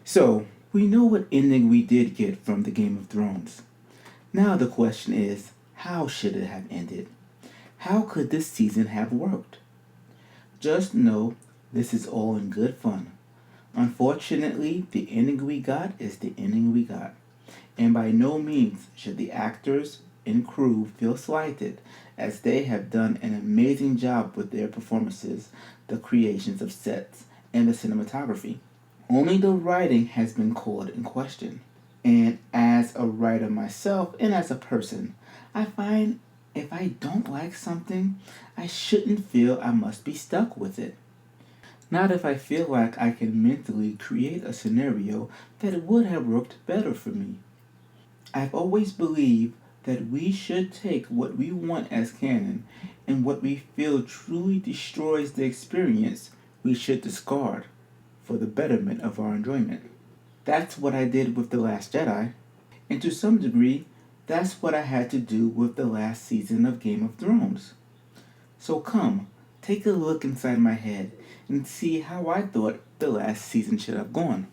So, we know what ending we did get from the Game of Thrones. Now the question is, how should it have ended? How could this season have worked? Just know this is all in good fun. Unfortunately, the ending we got is the ending we got. And by no means should the actors and crew feel slighted, as they have done an amazing job with their performances, the creations of sets, and the cinematography. Only the writing has been called in question. And as a writer myself and as a person, I find if I don't like something, I shouldn't feel I must be stuck with it. Not if I feel like I can mentally create a scenario that would have worked better for me. I've always believed that we should take what we want as canon and what we feel truly destroys the experience we should discard for the betterment of our enjoyment. That's what I did with The Last Jedi, and to some degree, that's what I had to do with the last season of Game of Thrones. So come, take a look inside my head and see how I thought the last season should have gone.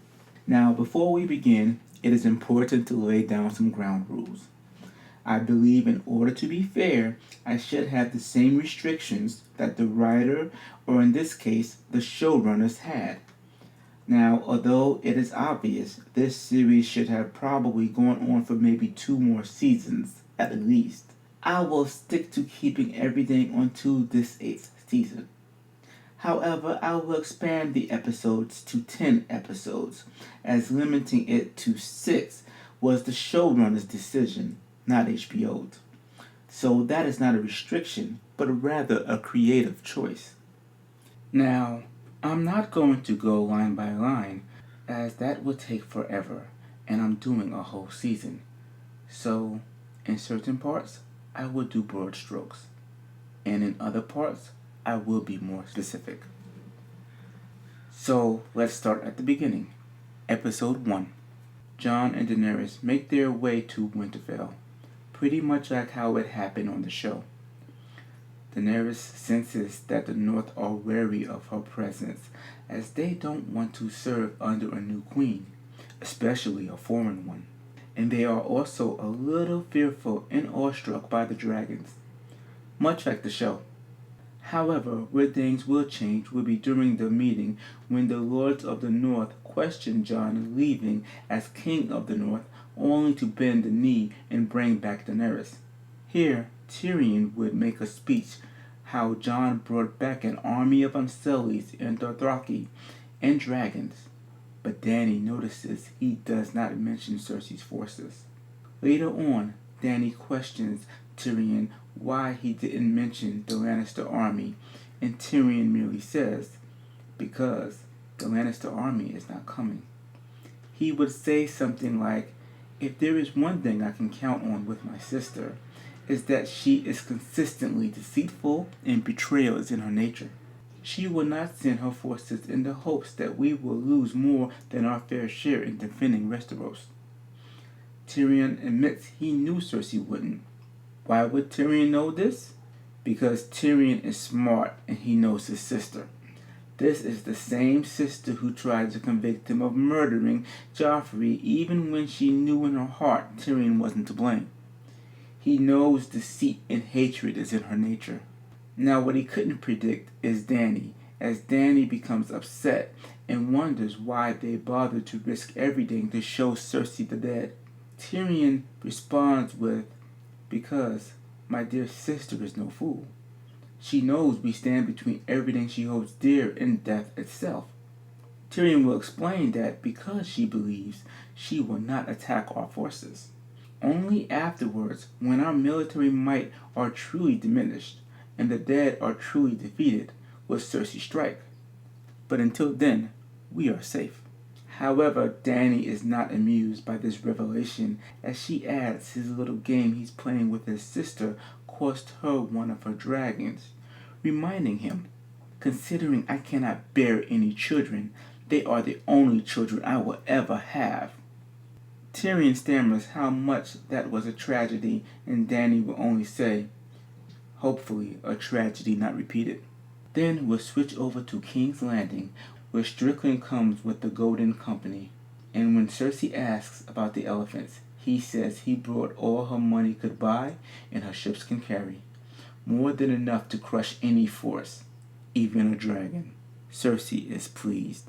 Now, before we begin, it is important to lay down some ground rules. I believe in order to be fair, I should have the same restrictions that the writer, or in this case, the showrunners, had. Now, although it is obvious, this series should have probably gone on for maybe two more seasons, at least. I will stick to keeping everything onto this eighth season. However, I will expand the episodes to 10 episodes, as limiting it to 6 was the showrunner's decision, not HBO's. So that is not a restriction, but rather a creative choice. Now, I'm not going to go line by line, as that would take forever, and I'm doing a whole season. So, in certain parts, I will do broad strokes, and in other parts, I will be more specific. So, let's start at the beginning. Episode 1. Jon and Daenerys make their way to Winterfell, pretty much like how it happened on the show. Daenerys senses that the North are wary of her presence, as they don't want to serve under a new queen, especially a foreign one. And they are also a little fearful and awestruck by the dragons, much like the show. However, where things will change will be during the meeting when the Lords of the North question Jon leaving as King of the North, only to bend the knee and bring back Daenerys. Here, Tyrion would make a speech how Jon brought back an army of Unsullies and Dothraki and dragons, but Dany notices he does not mention Cersei's forces. Later on, Dany questions Tyrion why he didn't mention the Lannister army, and Tyrion merely says, because the Lannister army is not coming. He would say something like, if there is one thing I can count on with my sister, is that she is consistently deceitful and betrayal is in her nature. She will not send her forces in the hopes that we will lose more than our fair share in defending Westeros. Tyrion admits he knew Cersei wouldn't. Why would Tyrion know this? Because Tyrion is smart and he knows his sister. This is the same sister who tried to convict him of murdering Joffrey even when she knew in her heart Tyrion wasn't to blame. He knows deceit and hatred is in her nature. Now what he couldn't predict is Dany, as Dany becomes upset and wonders why they bothered to risk everything to show Cersei the dead. Tyrion responds with, because my dear sister is no fool. She knows we stand between everything she holds dear and death itself. Tyrion will explain that because she believes she will not attack our forces. Only afterwards, when our military might are truly diminished and the dead are truly defeated, will Cersei strike. But until then, we are safe. However, Dany is not amused by this revelation, as she adds his little game he's playing with his sister cost her one of her dragons, reminding him, considering I cannot bear any children, they are the only children I will ever have. Tyrion stammers how much that was a tragedy, and Dany will only say, hopefully a tragedy not repeated. Then we'll switch over to King's Landing, where Strickland comes with the Golden Company. when Cersei asks about the elephants, he says he brought all her money could buy and her ships can carry. More than enough to crush any force, even a dragon. Cersei is pleased.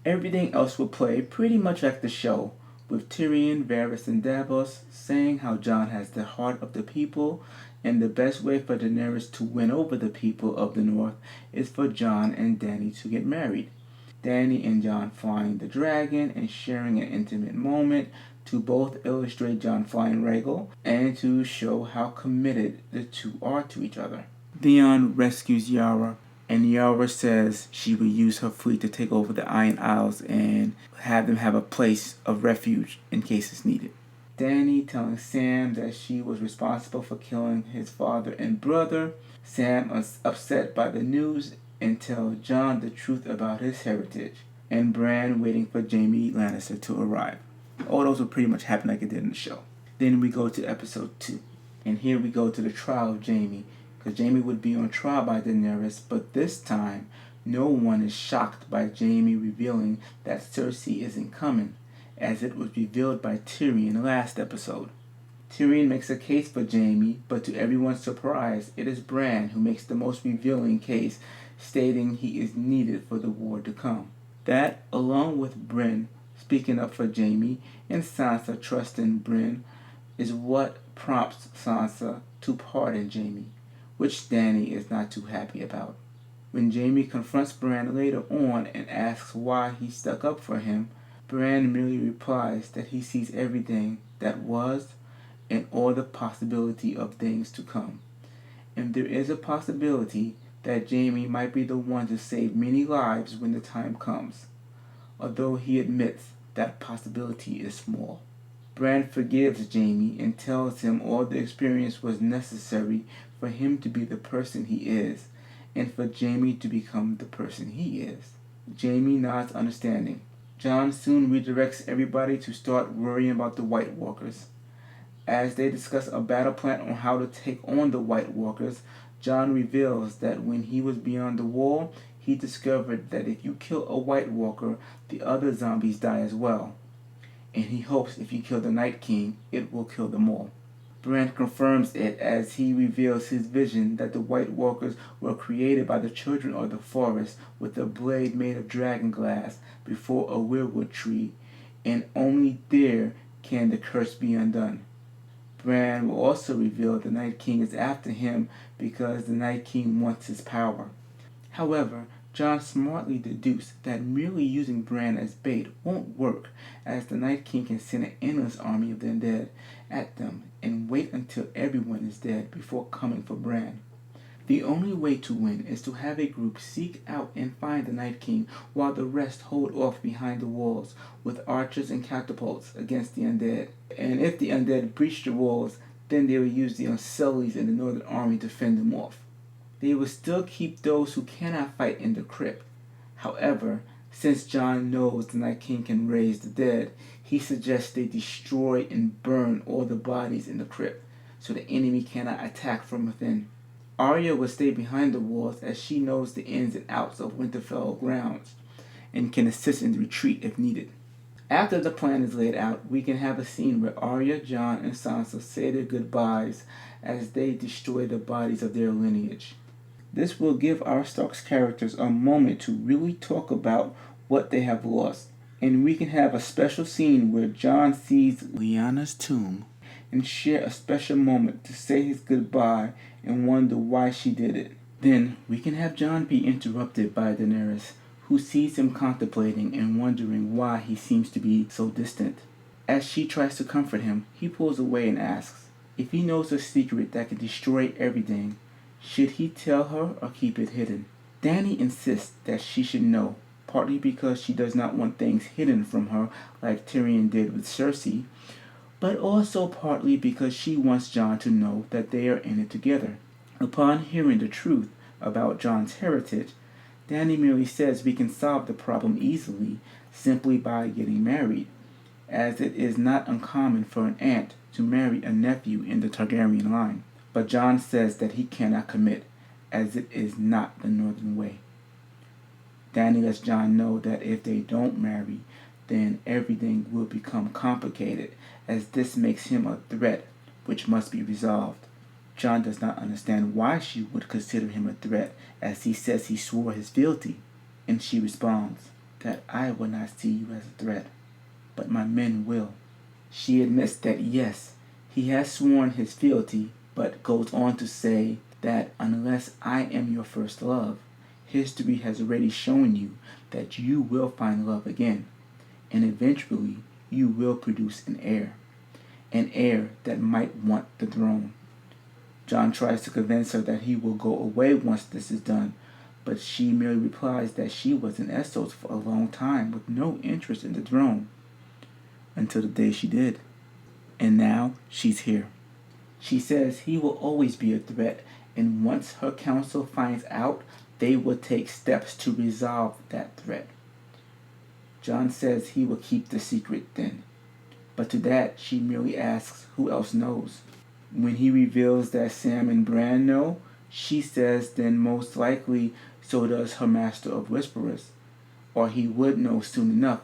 Everything else will play pretty much like the show, with Tyrion, Varys, and Davos saying how Jon has the heart of the people, and the best way for Daenerys to win over the people of the North is for Jon and Dany to get married. Dany and Jon flying the dragon and sharing an intimate moment to both illustrate Jon flying Rhaegal and to show how committed the two are to each other. Theon rescues Yara, and Yara says she will use her fleet to take over the Iron Isles and have them have a place of refuge in case it's needed. Dany telling Sam that she was responsible for killing his father and brother. Sam is upset by the news and tells Jon the truth about his heritage. And Bran waiting for Jaime Lannister to arrive. All those will pretty much happen like it did in the show. Then we go to episode 2. And here we go to the trial of Jaime. Because Jaime would be on trial by Daenerys, but this time no one is shocked by Jaime revealing that Cersei isn't coming, as it was revealed by Tyrion last episode. Tyrion makes a case for Jaime, but to everyone's surprise, it is Bran who makes the most revealing case, stating he is needed for the war to come. That, along with Bran speaking up for Jaime and Sansa trusting Bran, is what prompts Sansa to pardon Jaime, which Dany is not too happy about. When Jaime confronts Bran later on and asks why he stuck up for him, Bran merely replies that he sees everything that was and all the possibility of things to come. And there is a possibility that Jaime might be the one to save many lives when the time comes, although he admits that possibility is small. Bran forgives Jaime and tells him all the experience was necessary for him to be the person he is, and for Jaime to become the person he is. Jaime nods understanding. Jon soon redirects everybody to start worrying about the White Walkers. As they discuss a battle plan on how to take on the White Walkers, Jon reveals that when he was beyond the wall, he discovered that if you kill a White Walker, the other zombies die as well. And he hopes if you kill the Night King, it will kill them all. Bran confirms it as he reveals his vision that the White Walkers were created by the children of the forest with a blade made of dragon glass before a weirwood tree, and only there can the curse be undone. Bran will also reveal the Night King is after him because the Night King wants his power. However, Jon smartly deduced that merely using Bran as bait won't work, as the Night King can send an endless army of the undead at them and wait until everyone is dead before coming for Bran. The only way to win is to have a group seek out and find the Night King while the rest hold off behind the walls with archers and catapults against the undead. And if the undead breach the walls, then they will use the Unsullies in the Northern Army to fend them off. They will still keep those who cannot fight in the crypt. However, since Jon knows the Night King can raise the dead, he suggests they destroy and burn all the bodies in the crypt, so the enemy cannot attack from within. Arya will stay behind the walls as she knows the ins and outs of Winterfell grounds, and can assist in the retreat if needed. After the plan is laid out, we can have a scene where Arya, Jon, and Sansa say their goodbyes as they destroy the bodies of their lineage. This will give our Stark's characters a moment to really talk about what they have lost, and we can have a special scene where Jon sees Lyanna's tomb and share a special moment to say his goodbye and wonder why she did it. Then we can have Jon be interrupted by Daenerys, who sees him contemplating and wondering why he seems to be so distant. As she tries to comfort him, he pulls away and asks if he knows a secret that can destroy everything. Should he tell her or keep it hidden? Dany insists that she should know, partly because she does not want things hidden from her like Tyrion did with Cersei, but also partly because she wants Jon to know that they are in it together. Upon hearing the truth about Jon's heritage, Dany merely says we can solve the problem easily simply by getting married, as it is not uncommon for an aunt to marry a nephew in the Targaryen line. But Jon says that he cannot commit, as it is not the Northern way. Dany lets Jon know that if they don't marry, then everything will become complicated, as this makes him a threat which must be resolved. Jon does not understand why she would consider him a threat, as he says he swore his fealty, and she responds that I will not see you as a threat, but my men will. She admits that yes, he has sworn his fealty, but goes on to say that unless I am your first love, history has already shown you that you will find love again, and eventually you will produce an heir that might want the throne. Jon tries to convince her that he will go away once this is done, but she merely replies that she was in Essos for a long time with no interest in the throne, until the day she did. And now she's here. She says he will always be a threat, and once her council finds out, they will take steps to resolve that threat. Jon says he will keep the secret then, but to that she merely asks who else knows. When he reveals that Sam and Bran know, she says then most likely so does her Master of Whisperers, or he would know soon enough.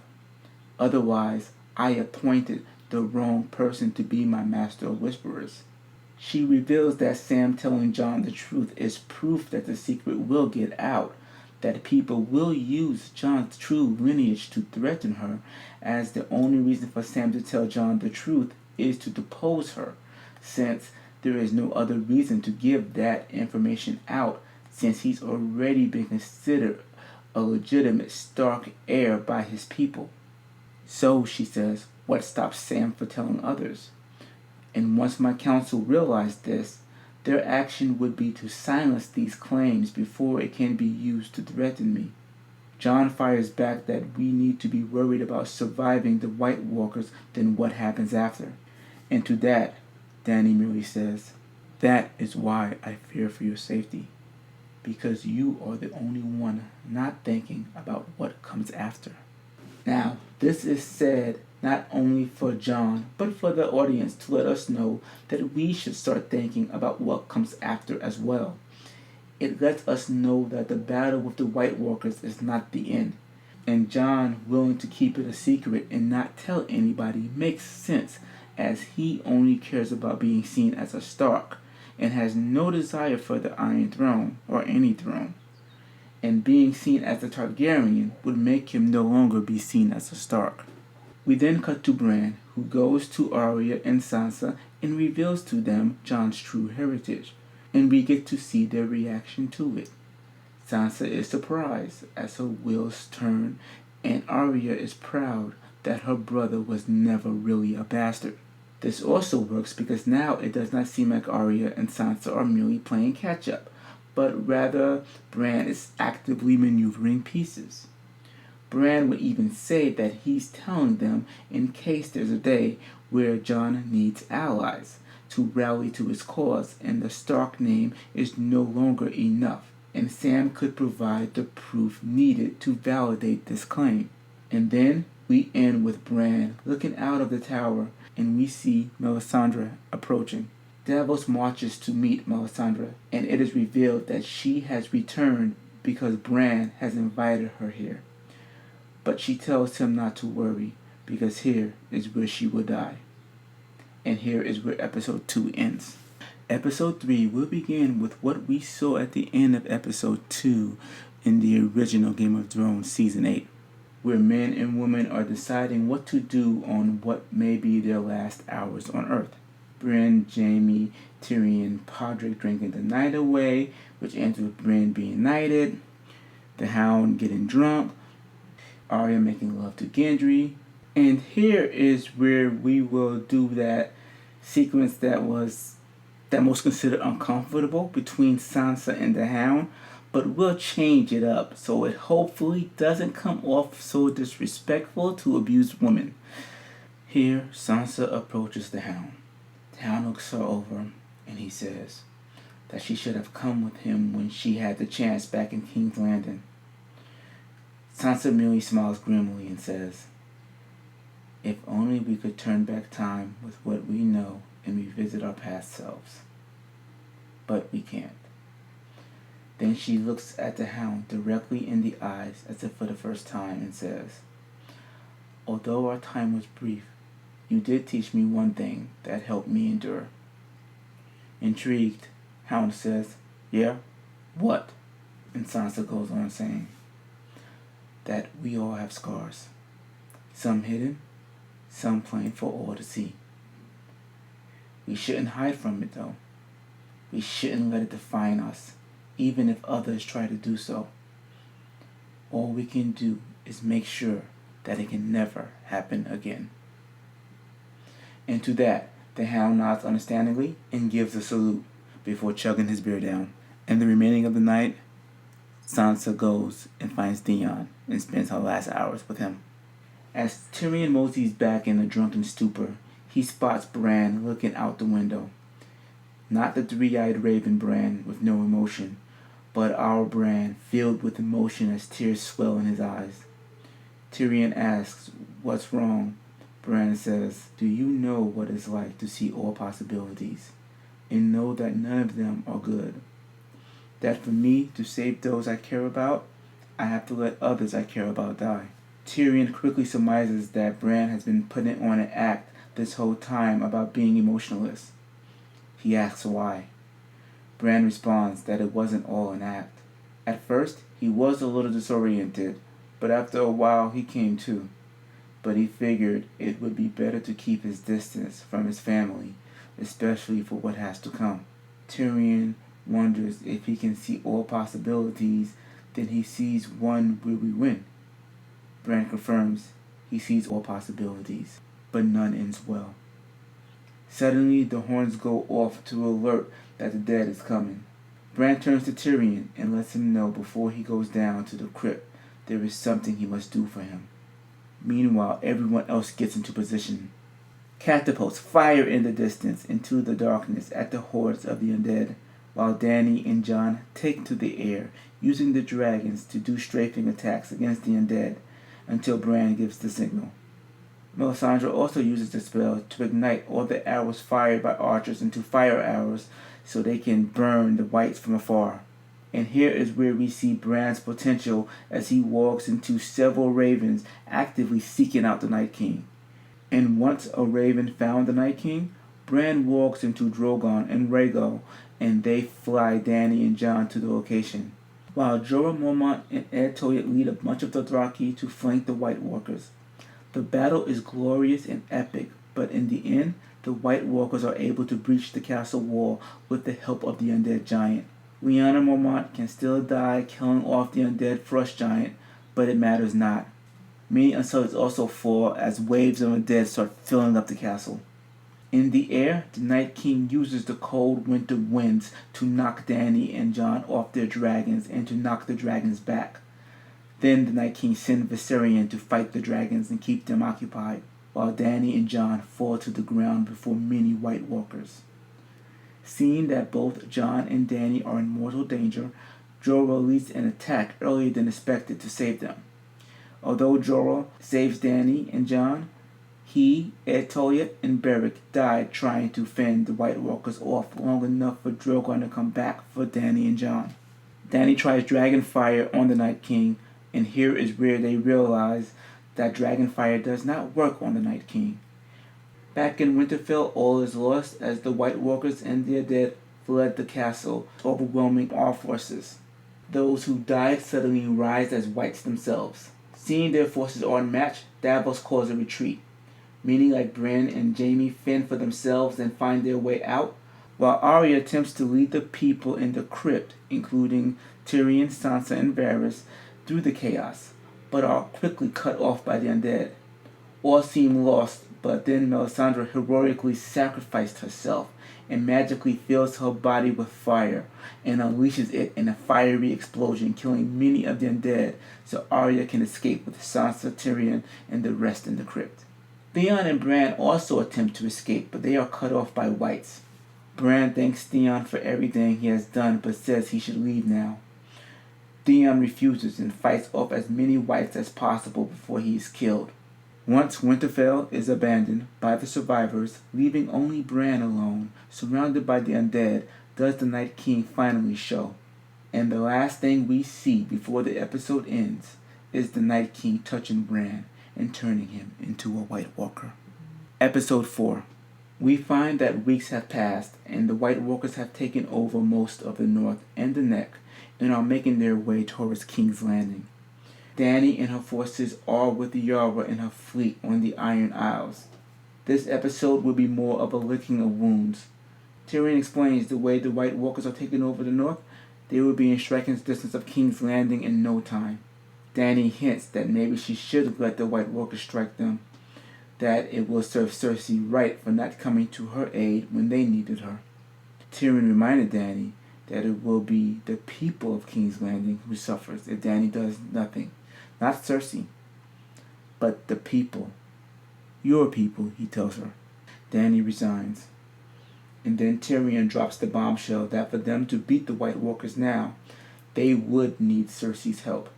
Otherwise, I appointed the wrong person to be my Master of Whisperers. She reveals that Sam telling Jon the truth is proof that the secret will get out, that people will use Jon's true lineage to threaten her, as the only reason for Sam to tell Jon the truth is to depose her, since there is no other reason to give that information out, since he's already been considered a legitimate Stark heir by his people. So, she says, what stops Sam from telling others? And once my council realize this, their action would be to silence these claims before it can be used to threaten me. Jon fires back that we need to be worried about surviving the White Walkers than what happens after. And to that, Dany merely says, that is why I fear for your safety, because you are the only one not thinking about what comes after. Now, this is said not only for Jon, but for the audience to let us know that we should start thinking about what comes after as well. It lets us know that the battle with the White Walkers is not the end, and Jon willing to keep it a secret and not tell anybody makes sense, as he only cares about being seen as a Stark and has no desire for the Iron Throne or any throne. And being seen as a Targaryen would make him no longer be seen as a Stark. We then cut to Bran, who goes to Arya and Sansa and reveals to them Jon's true heritage, and we get to see their reaction to it. Sansa is surprised as her wheels turn, and Arya is proud that her brother was never really a bastard. This also works because now it does not seem like Arya and Sansa are merely playing catch-up, but rather Bran is actively maneuvering pieces. Bran would even say that he's telling them in case there's a day where Jon needs allies to rally to his cause and the Stark name is no longer enough, and Sam could provide the proof needed to validate this claim. And then we end with Bran looking out of the tower and we see Melisandre approaching. Davos marches to meet Melisandre, and it is revealed that she has returned because Bran has invited her here. But she tells him not to worry, because here is where she will die. And here is where episode 2 ends. Episode 3 will begin with what we saw at the end of episode 2 in the original Game of Thrones season 8, where men and women are deciding what to do on what may be their last hours on Earth. Bran, Jaime, Tyrion, Podrick drinking the night away, which ends with Bran being knighted, the Hound getting drunk, Arya making love to Gendry, and here is where we will do that sequence that was most considered uncomfortable between Sansa and the Hound, but we'll change it up so it hopefully doesn't come off so disrespectful to abused women. Here, Sansa approaches the Hound. The Hound looks her over, and he says that she should have come with him when she had the chance back in King's Landing. Sansa merely smiles grimly and says, if only we could turn back time with what we know and revisit our past selves. But we can't. Then she looks at the Hound directly in the eyes as if for the first time and says, Although our time was brief, you did teach me one thing that helped me endure." Intrigued, Hound says, "Yeah? What?" And Sansa goes on saying, "That we all have scars. Some hidden, some plain for all to see. We shouldn't hide from it though. We shouldn't let it define us, even if others try to do so. All we can do is make sure that it can never happen again." And to that, the Hound nods understandingly and gives a salute before chugging his beer down. And the remaining of the night, Sansa goes and finds Theon and spends her last hours with him. As Tyrion moseys back in a drunken stupor, he spots Bran looking out the window. Not the three-eyed raven Bran with no emotion, but our Bran filled with emotion as tears swell in his eyes. Tyrion asks, "What's wrong?" Bran says, "Do you know what it's like to see all possibilities and know that none of them are good? That for me to save those I care about, I have to let others I care about die." Tyrion quickly surmises that Bran has been putting on an act this whole time about being emotionless. He asks why. Bran responds that it wasn't all an act. At first, he was a little disoriented, but after a while he came to. But he figured it would be better to keep his distance from his family, especially for what has to come. Tyrion wonders if he can see all possibilities, then he sees one where we win. Bran confirms he sees all possibilities, but none ends well. Suddenly, the horns go off to alert that the dead is coming. Bran turns to Tyrion and lets him know before he goes down to the crypt there is something he must do for him. Meanwhile, everyone else gets into position. Catapults fire in the distance into the darkness at the hordes of the undead, while Dany and Jon take to the air, using the dragons to do strafing attacks against the undead until Bran gives the signal. Melisandre also uses the spell to ignite all the arrows fired by archers into fire arrows so they can burn the whites from afar. And here is where we see Bran's potential as he walks into several ravens actively seeking out the Night King. And once a raven found the Night King, Bran walks into Drogon and Rhaegal and they fly Dany and Jon to the location. While Jorah Mormont and Ed Toyet lead a bunch of Dothraki to flank the White Walkers. The battle is glorious and epic, but in the end, the White Walkers are able to breach the castle wall with the help of the undead giant. Lyanna Mormont can still die killing off the undead frost giant, but it matters not. Many Unsullieds also fall as waves of undead start filling up the castle. In the air, the Night King uses the cold winter winds to knock Dany and Jon off their dragons and to knock the dragons back. Then the Night King sends Viserion to fight the dragons and keep them occupied, while Dany and Jon fall to the ground before many White Walkers. Seeing that both Jon and Dany are in mortal danger, Jorah leads an attack earlier than expected to save them. Although Jorah saves Dany and Jon, he, Ed Toyet, and Beric died trying to fend the White Walkers off long enough for Drogon to come back for Dany and Jon. Dany tries Dragonfire on the Night King, and here is where they realize that Dragonfire does not work on the Night King. Back in Winterfell, all is lost as the White Walkers and their dead fled the castle, overwhelming all forces. Those who died suddenly rise as whites themselves. Seeing their forces are unmatched, Davos calls a retreat. Many like Bran and Jaime fend for themselves and find their way out, while Arya attempts to lead the people in the crypt, including Tyrion, Sansa, and Varys, through the chaos, but are quickly cut off by the undead. All seem lost, but then Melisandre heroically sacrificed herself and magically fills her body with fire and unleashes it in a fiery explosion, killing many of the undead so Arya can escape with Sansa, Tyrion, and the rest in the crypt. Theon and Bran also attempt to escape, but they are cut off by whites. Bran thanks Theon for everything he has done but says he should leave now. Theon refuses and fights off as many whites as possible before he is killed. Once Winterfell is abandoned by the survivors, leaving only Bran alone, surrounded by the undead, does the Night King finally show. And the last thing we see before the episode ends is the Night King touching Bran and turning him into a White Walker. Episode 4. We find that weeks have passed and the White Walkers have taken over most of the North and the Neck and are making their way towards King's Landing. Dany and her forces are with Yara and her fleet on the Iron Isles. This episode will be more of a licking of wounds. Tyrion explains the way the White Walkers are taking over the North. They will be in striking distance of King's Landing in no time. Dany hints that maybe she should let the White Walkers strike them, that it will serve Cersei right for not coming to her aid when they needed her. Tyrion reminded Dany that it will be the people of King's Landing who suffers if Dany does nothing. Not Cersei, but the people. Your people, he tells her. Dany resigns. And then Tyrion drops the bombshell that for them to beat the White Walkers now, they would need Cersei's help.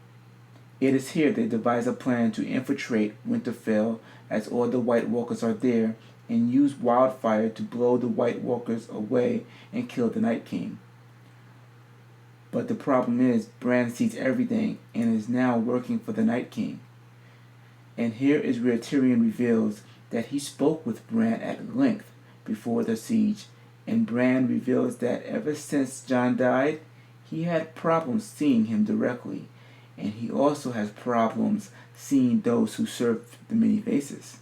It is here they devise a plan to infiltrate Winterfell as all the White Walkers are there and use wildfire to blow the White Walkers away and kill the Night King. But the problem is Bran sees everything and is now working for the Night King. And here is where Tyrion reveals that he spoke with Bran at length before the siege, and Bran reveals that ever since Jon died, he had problems seeing him directly, and he also has problems seeing those who serve the many faces.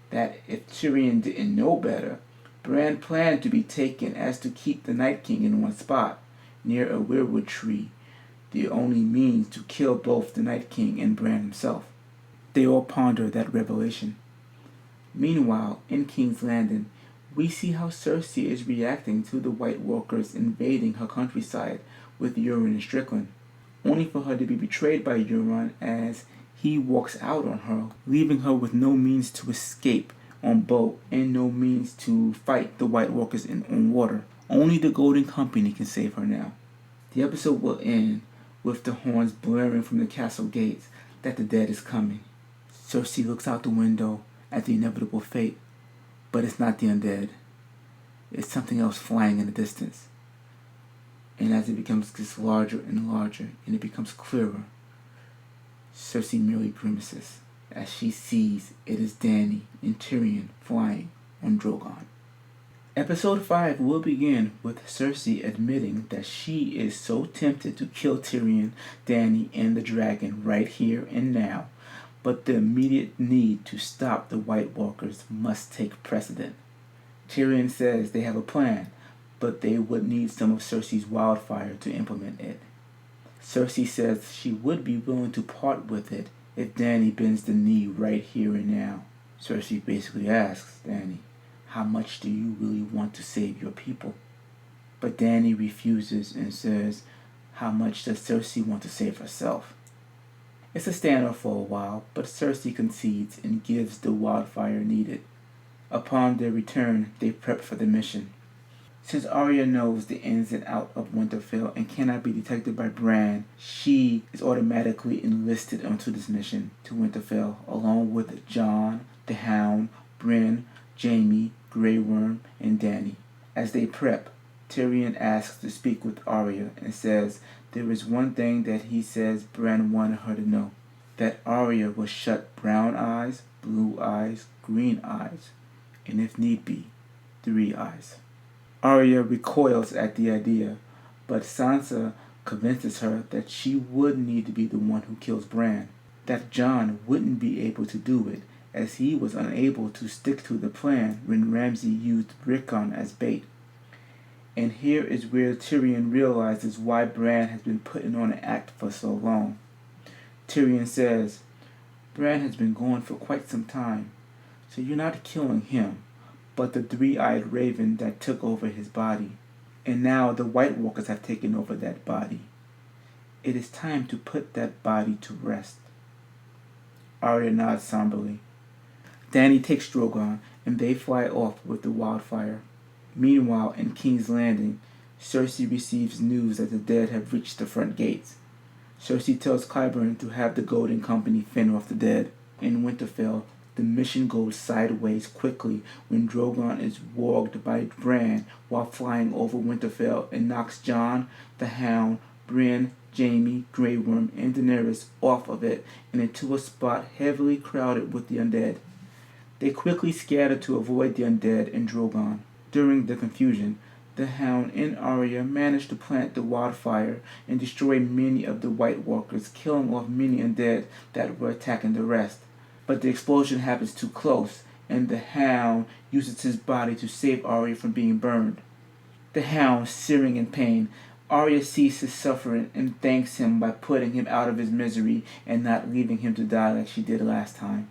That if Tyrion didn't know better, Bran planned to be taken as to keep the Night King in one spot, near a weirwood tree, the only means to kill both the Night King and Bran himself. They all ponder that revelation. Meanwhile, in King's Landing, we see how Cersei is reacting to the White Walkers invading her countryside with Euron and Strickland, only for her to be betrayed by Euron as he walks out on her, leaving her with no means to escape on boat and no means to fight the White Walkers on water. Only the Golden Company can save her now. The episode will end with the horns blaring from the castle gates that the dead is coming. Cersei looks out the window at the inevitable fate, but it's not the undead. It's something else flying in the distance. And as it gets larger and larger and it becomes clearer, Cersei merely grimaces as she sees it is Dany and Tyrion flying on Drogon. Episode 5 will begin with Cersei admitting that she is so tempted to kill Tyrion, Dany, and the dragon right here and now, but the immediate need to stop the White Walkers must take precedent. Tyrion says they have a plan, but they would need some of Cersei's wildfire to implement it. Cersei says she would be willing to part with it if Dany bends the knee right here and now. Cersei basically asks Dany, how much do you really want to save your people? But Dany refuses and says, how much does Cersei want to save herself? It's a standoff for a while, but Cersei concedes and gives the wildfire needed. Upon their return, they prep for the mission. Since Arya knows the ins and outs of Winterfell and cannot be detected by Bran, she is automatically enlisted onto this mission to Winterfell, along with Jon, the Hound, Brienne, Jaime, Grey Worm, and Dany. As they prep, Tyrion asks to speak with Arya and says there is one thing that he says Bran wanted her to know, that Arya will shut brown eyes, blue eyes, green eyes, and if need be, 3 eyes. Arya recoils at the idea, but Sansa convinces her that she would need to be the one who kills Bran, that Jon wouldn't be able to do it, as he was unable to stick to the plan when Ramsay used Rickon as bait. And here is where Tyrion realizes why Bran has been putting on an act for so long. Tyrion says, Bran has been gone for quite some time, so you're not killing him, but the 3-eyed raven that took over his body. And now the White Walkers have taken over that body. It is time to put that body to rest. Arya nods somberly. Dany takes Drogon, and they fly off with the wildfire. Meanwhile, in King's Landing, Cersei receives news that the dead have reached the front gates. Cersei tells Qyburn to have the Golden Company fend off the dead. In Winterfell, the mission goes sideways quickly when Drogon is warged by Bran while flying over Winterfell and knocks Jon, the Hound, Brienne, Jaime, Grey Worm, and Daenerys off of it and into a spot heavily crowded with the undead. They quickly scatter to avoid the undead and Drogon. During the confusion, the Hound and Arya manage to plant the wildfire and destroy many of the White Walkers, killing off many undead that were attacking the rest. But the explosion happens too close, and the Hound uses his body to save Arya from being burned. The Hound, searing in pain, Arya sees his suffering and thanks him by putting him out of his misery and not leaving him to die like she did last time.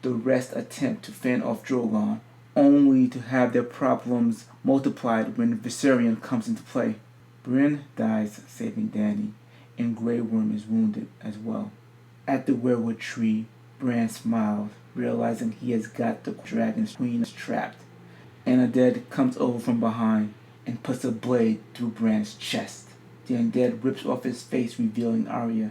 The rest attempt to fend off Drogon, only to have their problems multiplied when Viserion comes into play. Brienne dies saving Dany, and Grey Worm is wounded as well. At the weirwood tree, Bran smiles, realizing he has got the dragon's queen trapped, and a undead comes over from behind and puts a blade through Bran's chest. The undead rips off his face, revealing Arya.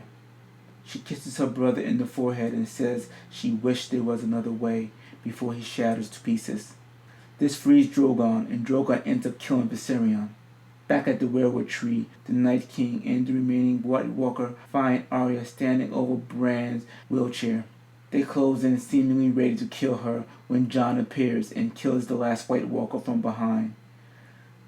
She kisses her brother in the forehead and says she wished there was another way before he shatters to pieces. This frees Drogon, and Drogon ends up killing Viserion. Back at the weirwood tree, the Night King and the remaining White Walker find Arya standing over Bran's wheelchair. They close in, seemingly ready to kill her, when Jon appears and kills the last White Walker from behind.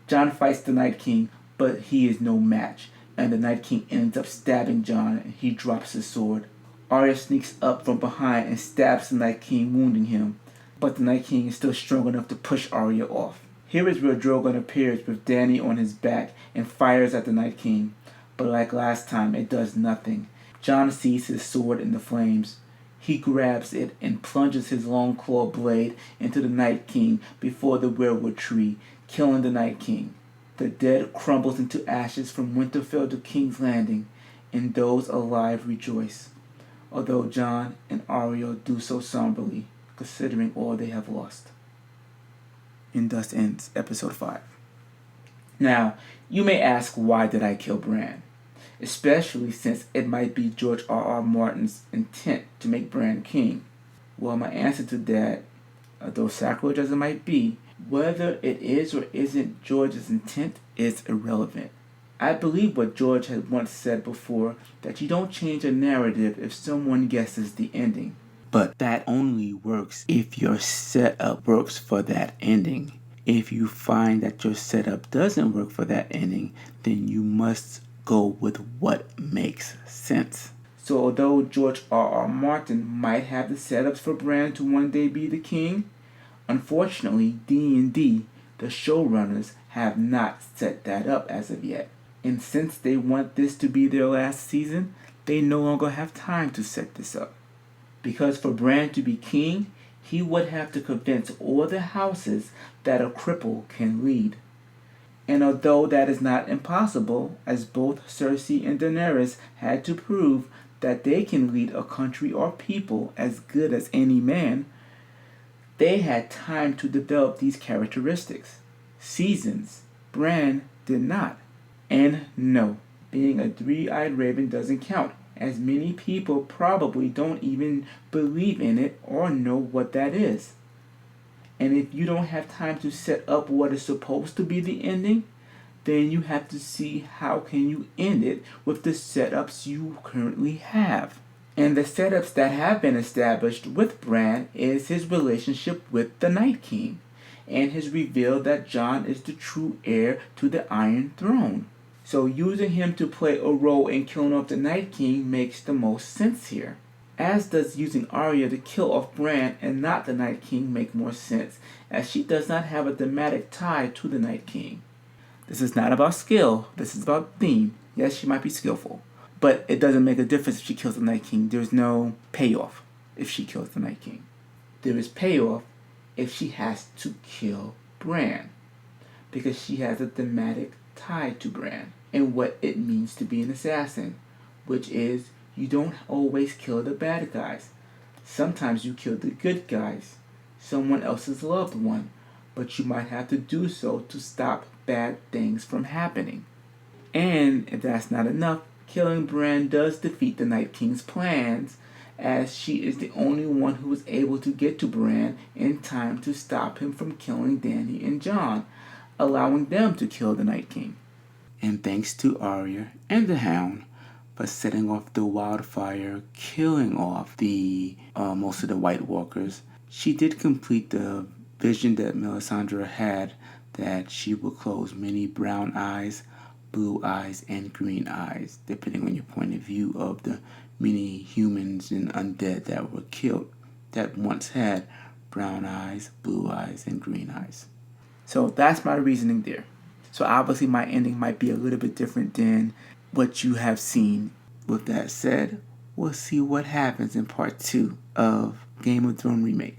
Jon fights the Night King, but he is no match, and the Night King ends up stabbing Jon and he drops his sword. Arya sneaks up from behind and stabs the Night King, wounding him, but the Night King is still strong enough to push Arya off. Here is where Drogon appears with Dany on his back and fires at the Night King, but like last time, it does nothing. Jon sees his sword in the flames. He grabs it and plunges his long claw blade into the Night King before the weirwood tree, killing the Night King. The dead crumbles into ashes from Winterfell to King's Landing, and those alive rejoice, although Jon and Arya do so somberly, considering all they have lost. And thus ends episode 5. Now, you may ask, why did I kill Bran? Especially since it might be George R.R. Martin's intent to make Bran king. Well, my answer to that, though sacrilege as it might be, whether it is or isn't George's intent is irrelevant. I believe what George had once said before, that you don't change a narrative if someone guesses the ending. But that only works if your setup works for that ending. If you find that your setup doesn't work for that ending, then you must go with what makes sense. So although George R.R. Martin might have the setups for Bran to one day be the king, unfortunately, D&D, the showrunners, have not set that up as of yet. And since they want this to be their last season, they no longer have time to set this up. Because for Bran to be king, he would have to convince all the houses that a cripple can lead. And although that is not impossible, as both Cersei and Daenerys had to prove that they can lead a country or people as good as any man, they had time to develop these characteristics. Seasons. Bran did not. And no, being a three-eyed raven doesn't count, as many people probably don't even believe in it or know what that is. And if you don't have time to set up what is supposed to be the ending, then you have to see how can you end it with the setups you currently have. And the setups that have been established with Bran is his relationship with the Night King, and his reveal that Jon is the true heir to the Iron Throne. So using him to play a role in killing off the Night King makes the most sense here. As does using Arya to kill off Bran and not the Night King make more sense, as she does not have a thematic tie to the Night King. This is not about skill, this is about theme. Yes, she might be skillful, but it doesn't make a difference if she kills the Night King. There's no payoff if she kills the Night King. There is payoff if she has to kill Bran, because she has a thematic tie to Bran and what it means to be an assassin, which is you don't always kill the bad guys. Sometimes you kill the good guys, someone else's loved one, but you might have to do so to stop bad things from happening. And if that's not enough, killing Bran does defeat the Night King's plans, as she is the only one who is able to get to Bran in time to stop him from killing Dany and Jon, allowing them to kill the Night King. And thanks to Arya and the Hound, for setting off the wildfire, killing off the most of the White Walkers. She did complete the vision that Melisandre had, that she would close many brown eyes, blue eyes, and green eyes, depending on your point of view of the many humans and undead that were killed that once had brown eyes, blue eyes, and green eyes. So that's my reasoning there. So obviously my ending might be a little bit different than what you have seen. With that said, we'll see what happens in part 2 of Game of Thrones Remake.